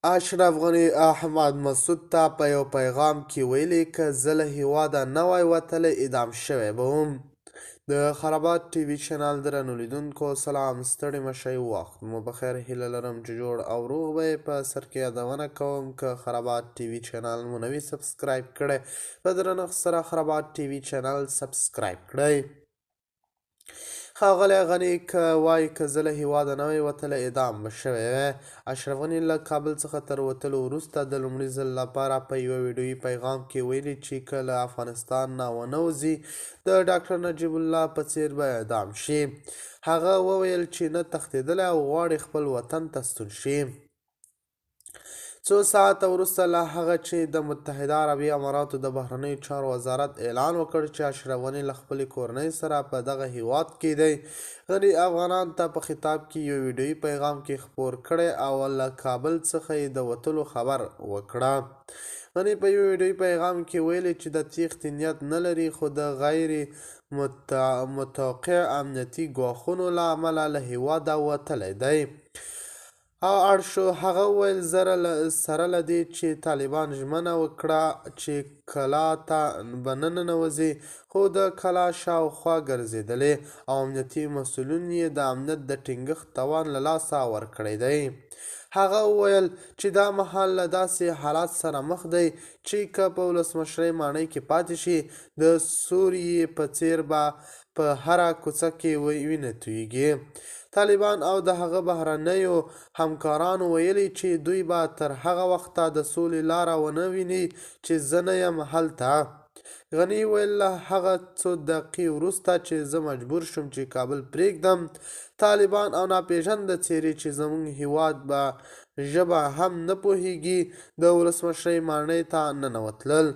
اشرف غني احمد مسعود ته په یو پیغام کې ویلي که زه له هیواده نه وای وتلی اعدام شوی به وم. د خرابات ټي وي چینل درنو لیدونکو سلام، ستړي مه شئ، وخت مو بخیر. هیله لرم چې جوړ او روغ به یې. په سر کې یادونه کوم که خرابات ټي وي چینل مو نوي سبسکرایب کړی، په درنښت سره خرابات ټي وي چینل سبسکرایب کړئ. ښاغلی غني که وایي که زه له هیواده نه وای وتلی اعدام به شوی وی. اشرف غني له کابل څخه تر وتلو وروسته د لومړي ځل لپاره په یوه ویډیویي پیغام کې ویلي چې که له افغانستان نه ونه وځي د ډاکټر نجیب الله په څیر به اعدام شي. هغه وویل چې نه تښتېدلی او غواړي خپل وطن ته ستون شي. څو ساعته وروسته له هغه چې د متحده عربي اماراتو د بهرنیو چارو وزارت اعلان وکړ چې اشرف غني له خپلې کورنۍ سره په دغه هیواد کې دی، غني افغانانو ته په خطاب کې یو ویډیویي پیغام کې خپور کړی او له کابل څخه یې د وتلو خبر وکړه. غني په یو ویډیویي پیغام کې ویلي چې د تیښتې نیت نه لري، خو د غیر متوقع امنیتي ګواښونو له امله له هیواده وتلی دی. اړ شو. هغه وویل سره له دې چې طالبان ژمنه وکړه چې کلا ته به نه ننوځي، خو د کلا شاوخوا ګرځېدلې او امنیتي مسؤلین یې د امنیت د ټینګښت توان له لاسه ورکړی دی. هغه وویل چې دا مهال له داسې حالات سره مخ دی چې که په ولسمشرۍ ماڼۍ کې پاتې شي، د سوریې په څیر به په هره کوڅه کې وینه تویېږي. طالبان او د هغه بهرنیو همکارانو ویلي چې دوی به تر هغه وخته د سولې لاره ونه ویني چې زه نه یم هلته. غني ویل له هغه څو دقیقې وروسته چې زه مجبور شوم چې کابل پرېږدم، طالبان او ناپېژانده څېرې چې زموږ هیواد په ژبه هم نه پوهېږي د ولسمشرۍ ماڼۍ ته ننوتلل.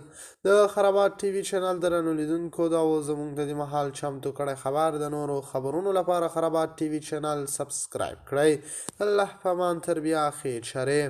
د خرابات ټي وي چینل درنو لیدونکو دا و زموږ د دې مهال چمتو کړی خبر. د نورو خبرونو لپاره خرابات ټي وي چینل سبسکرایب کړئ. الله په امان، تر بیا خیر چرې.